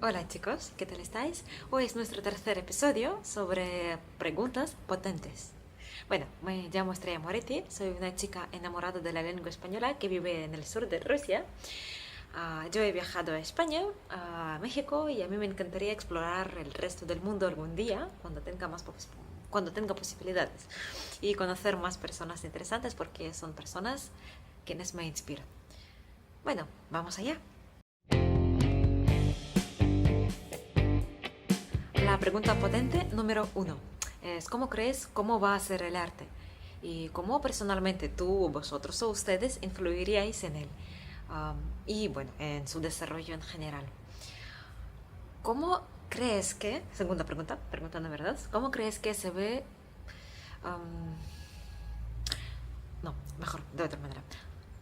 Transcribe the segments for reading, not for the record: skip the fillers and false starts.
Hola chicos, ¿qué tal estáis? Hoy es nuestro tercer episodio sobre preguntas potentes. Bueno, me llamo Estrella Moretti, soy una chica enamorada de la lengua española que vive en el sur de Rusia. Yo he viajado a España, a México y a mí me encantaría explorar el resto del mundo algún día cuando tenga posibilidades y conocer más personas interesantes porque son personas quienes me inspiran. Bueno, vamos allá. La pregunta potente número uno es ¿cómo crees cómo va a ser el arte? Y cómo personalmente tú, vosotros o ustedes influiríais en él. Y bueno, en su desarrollo en general. ¿Cómo crees que, segunda pregunta, preguntando verdad, ¿cómo crees que se ve, am, no, mejor, de otra manera,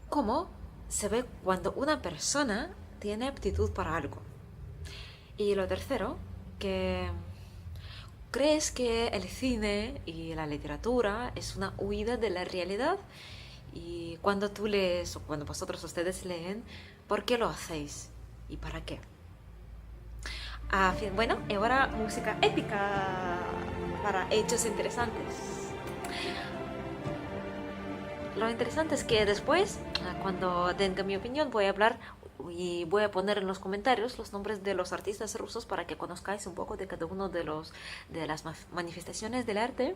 cómo se ve cuando una persona tiene aptitud para algo? Y lo tercero, que ¿crees que el cine y la literatura es una huida de la realidad? Y cuando tú lees o cuando vosotros ustedes leen, ¿por qué lo hacéis? ¿Y para qué? Bueno, y ahora música épica para hechos interesantes. Lo interesante es que después, cuando tenga mi opinión, voy a hablar y voy a poner en los comentarios los nombres de los artistas rusos para que conozcáis un poco de cada uno de las manifestaciones del arte.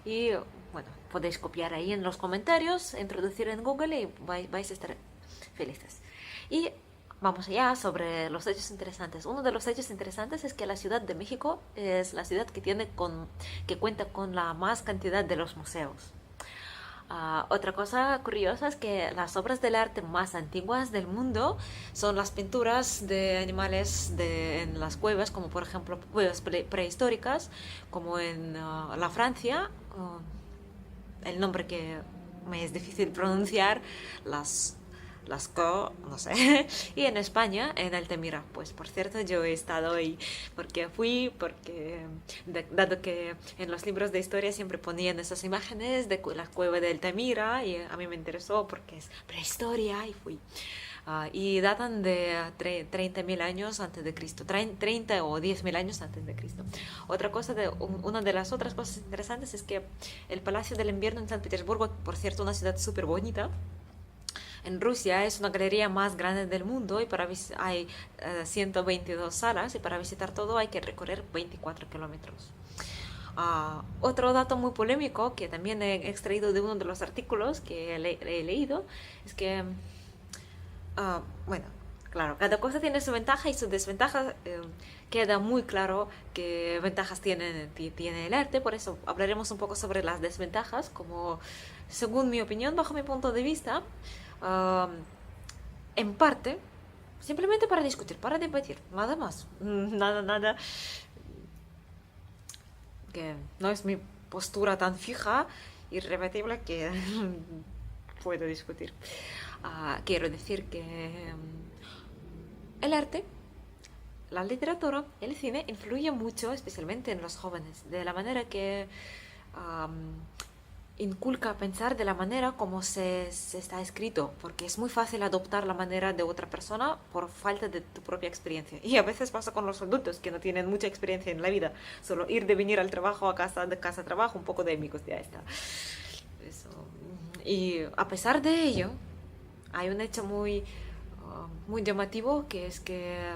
Y bueno, podéis copiar ahí en los comentarios, introducir en Google y vais a estar felices. Y vamos allá sobre los hechos interesantes. Uno de los hechos interesantes es que la Ciudad de México es la ciudad que cuenta con la más cantidad de los museos. Otra cosa curiosa es que las obras del arte más antiguas del mundo son las pinturas de animales en las cuevas, como por ejemplo cuevas prehistóricas, como en la Francia, el nombre que me es difícil pronunciar, las no sé, y en España, en Altamira. Pues por cierto, yo he estado ahí dado que en los libros de historia siempre ponían esas imágenes de la cueva de Altamira y a mí me interesó porque es prehistoria y fui. Y datan de 30.000 años antes de Cristo, 30 o 10.000 años antes de Cristo. Una de las otras cosas interesantes es que el Palacio del Invierno en San Petersburgo, por cierto, una ciudad súper bonita, en Rusia es una galería más grande del mundo y hay 122 salas y para visitar todo hay que recorrer 24 kilómetros. Otro dato muy polémico que también he extraído de uno de los artículos que he leído es que, bueno, claro, cada cosa tiene su ventaja y su desventaja. Queda muy claro qué ventajas tiene el arte, por eso hablaremos un poco sobre las desventajas, como según mi opinión, bajo mi punto de vista, um, en parte, simplemente para discutir, para debatir, nada más, nada, que no es mi postura tan fija, irrebatible que puedo discutir. Quiero decir que el arte, la literatura, el cine influye mucho, especialmente en los jóvenes, de la manera que um, inculca pensar de la manera como se está escrito, porque es muy fácil adoptar la manera de otra persona por falta de tu propia experiencia. Y a veces pasa con los adultos que no tienen mucha experiencia en la vida, solo ir de venir al trabajo, a casa, de casa a trabajo, un poco de amigos, ya está. Eso. Y a pesar de ello, hay un hecho muy llamativo que es que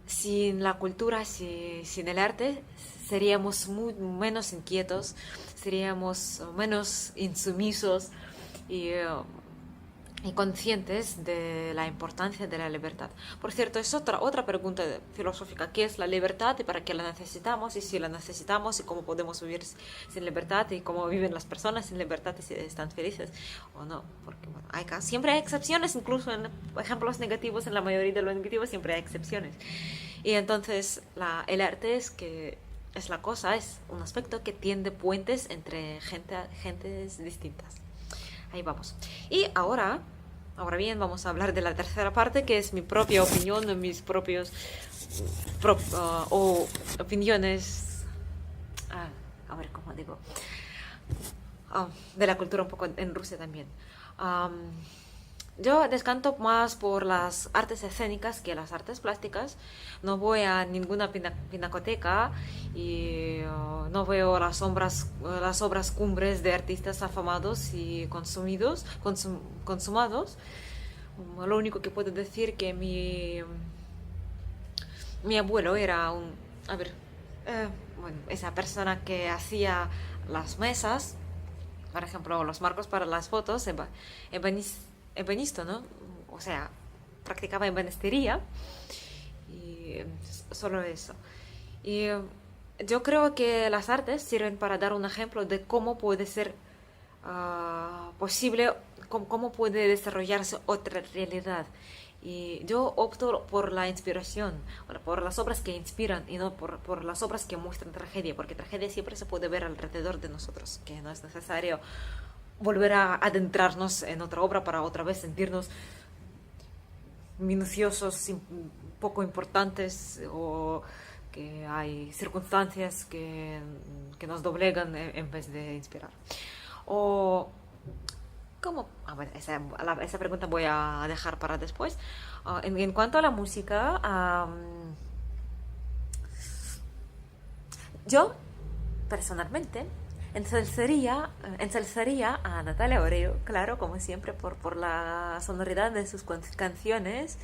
sin la cultura, sin el arte, seríamos menos inquietos, seríamos menos insumisos y conscientes de la importancia de la libertad. Por cierto, es otra pregunta filosófica: ¿qué es la libertad y para qué la necesitamos? Y si la necesitamos y cómo podemos vivir sin libertad y cómo viven las personas sin libertad y si están felices o no. Porque bueno, siempre hay excepciones, incluso en ejemplos negativos, en la mayoría de los negativos siempre hay excepciones. Y entonces el arte es un aspecto que tiende puentes entre gentes distintas. Ahí vamos. Y ahora bien, vamos a hablar de la tercera parte, que es mi propia opinión, mis propios o opiniones. A ver cómo digo. De la cultura un poco en Rusia también. Um, Yo descanto más por las artes escénicas que las artes plásticas. No voy a ninguna pinacoteca y no veo las obras cumbres de artistas afamados y consumados. Lo único que puedo decir que mi abuelo era a ver, bueno, esa persona que hacía las mesas, por ejemplo, los marcos para las fotos, ebenisto, ¿no? O sea, practicaba ebanistería y solo eso. Y yo creo que las artes sirven para dar un ejemplo de cómo puede ser posible, cómo puede desarrollarse otra realidad. Y yo opto por la inspiración, por las obras que inspiran y no por las obras que muestran tragedia, porque tragedia siempre se puede ver alrededor de nosotros, que no es necesario volver a adentrarnos en otra obra para otra vez sentirnos minuciosos, poco importantes o que hay circunstancias que nos doblegan en vez de inspirar. O ¿cómo? Bueno, esa pregunta voy a dejar para después. En cuanto a la música, yo personalmente ensalzaría a Natalia Oreiro, claro, como siempre, por la sonoridad de sus canciones,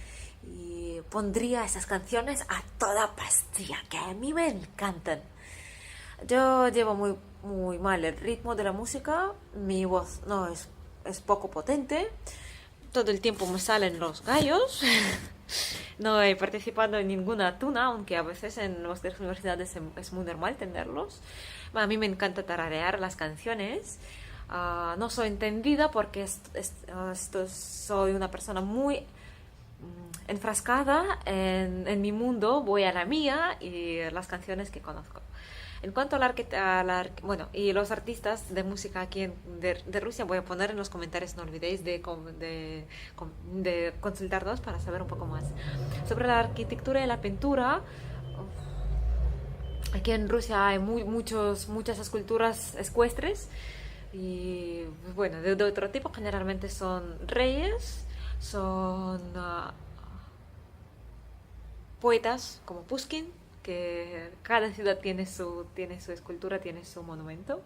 y pondría esas canciones a toda pastilla, que a mí me encantan. Yo llevo muy mal el ritmo de la música, mi voz no es poco potente, todo el tiempo me salen los gallos. No he participado en ninguna tuna, aunque a veces en nuestras universidades es muy normal tenerlos. A mí me encanta tararear las canciones. No soy entendida porque soy una persona muy enfrascada en mi mundo, voy a la mía y las canciones que conozco. En cuanto bueno, y los artistas de música aquí de Rusia, voy a poner en los comentarios, no olvidéis de consultarlos para saber un poco más. Sobre la arquitectura y la pintura, aquí en Rusia hay muchas esculturas ecuestres y bueno, de otro tipo, generalmente son reyes, son poetas como Pushkin, que cada ciudad tiene su escultura, tiene su monumento.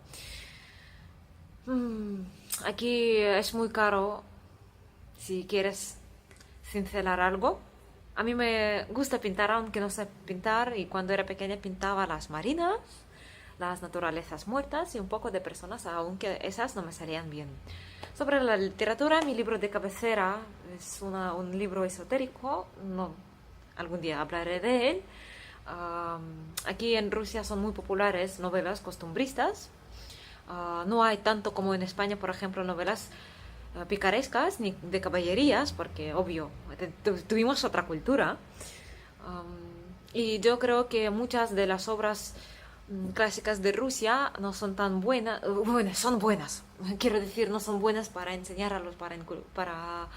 Aquí es muy caro si quieres cincelar algo. A mí me gusta pintar, aunque no sé pintar, y cuando era pequeña pintaba las marinas, las naturalezas muertas y un poco de personas, aunque esas no me salían bien. Sobre la literatura, mi libro de cabecera es un libro esotérico, no, algún día hablaré de él. Aquí en Rusia son muy populares novelas costumbristas. No hay tanto como en España, por ejemplo, novelas picarescas ni de caballerías, porque obvio, tuvimos otra cultura. Y yo creo que muchas de las obras clásicas de Rusia no son tan buenas, bueno, son buenas, quiero decir, no son buenas para enseñarlos, para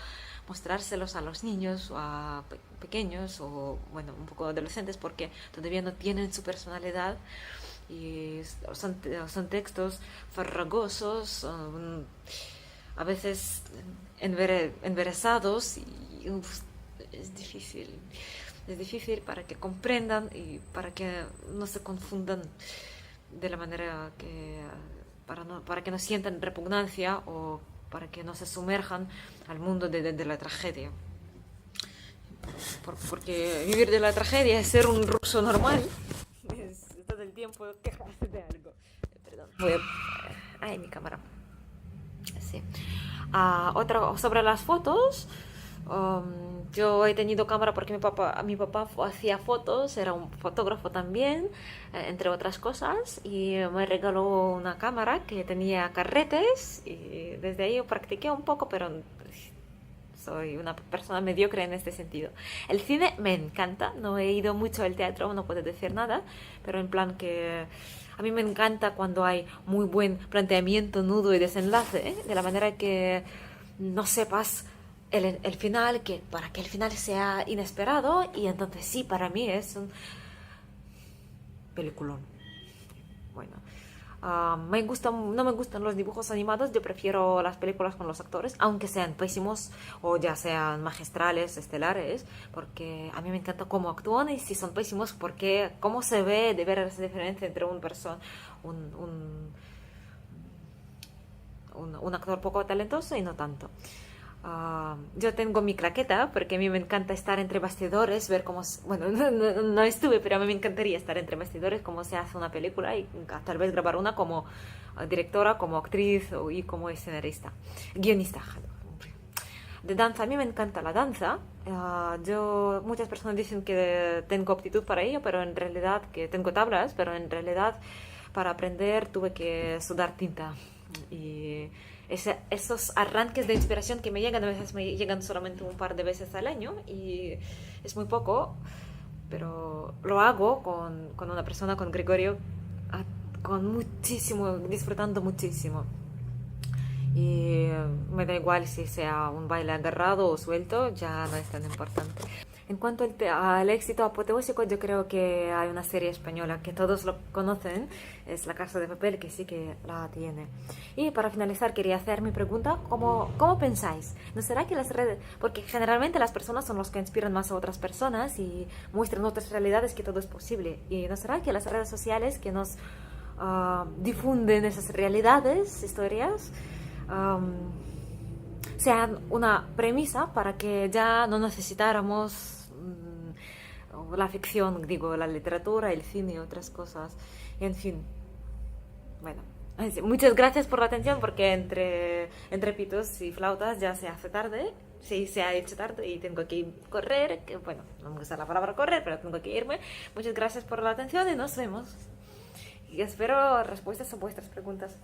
mostrárselos a los niños o a pequeños o bueno, un poco adolescentes, porque todavía no tienen su personalidad y son textos farragosos, a veces enveresados y es difícil para que comprendan y para que no se confundan de la manera para que no sientan repugnancia o para que no se sumerjan al mundo de la tragedia. Porque vivir de la tragedia es ser un ruso normal. Es todo el tiempo quejarse de algo. Perdón. Ay, mi cámara. Sí. Otra sobre las fotos. Yo he tenido cámara porque mi papá hacía fotos, era un fotógrafo también, entre otras cosas, y me regaló una cámara que tenía carretes y desde ahí yo practiqué un poco, pero soy una persona mediocre en este sentido. El cine me encanta, no he ido mucho al teatro, no puedo decir nada, pero en plan que a mí me encanta cuando hay muy buen planteamiento, nudo y desenlace, de la manera que no sepas el final, para que el final sea inesperado, y entonces sí, para mí es un peliculón. Bueno, No me gustan los dibujos animados, yo prefiero las películas con los actores, aunque sean pésimos o ya sean magistrales, estelares, porque a mí me encanta cómo actúan y si son pésimos, porque cómo se ve de ver esa diferencia entre un, un, un actor poco talentoso y no tanto. Yo tengo mi claqueta porque a mí me encanta estar entre bastidores, ver cómo, bueno, no estuve, pero a mí me encantaría estar entre bastidores, cómo se hace una película y tal vez grabar una como directora, como actriz y como escenarista, guionista. De danza, a mí me encanta la danza. Muchas personas dicen que tengo aptitud para ello, pero en realidad, que tengo tablas, pero en realidad para aprender tuve que sudar tinta. Y esos arranques de inspiración que me llegan, a veces me llegan solamente un par de veces al año y es muy poco, pero lo hago con una persona, con Gregorio, con muchísimo, disfrutando muchísimo. Y me da igual si sea un baile agarrado o suelto, ya no es tan importante. En cuanto al éxito apoteósico, yo creo que hay una serie española que todos lo conocen, es La Casa de Papel, que sí que la tiene. Y para finalizar, quería hacer mi pregunta, ¿cómo pensáis? ¿No será que las redes, porque generalmente las personas son los que inspiran más a otras personas y muestran otras realidades que todo es posible? ¿Y no será que las redes sociales que nos difunden esas realidades, historias, sean una premisa para que ya no necesitáramos la ficción, digo, la literatura, el cine y otras cosas? En fin, bueno, muchas gracias por la atención porque entre pitos y flautas ya se hace tarde. Sí, se ha hecho tarde y tengo que correr, que bueno, no me gusta la palabra correr, pero tengo que irme. Muchas gracias por la atención y nos vemos. Y espero respuestas a vuestras preguntas.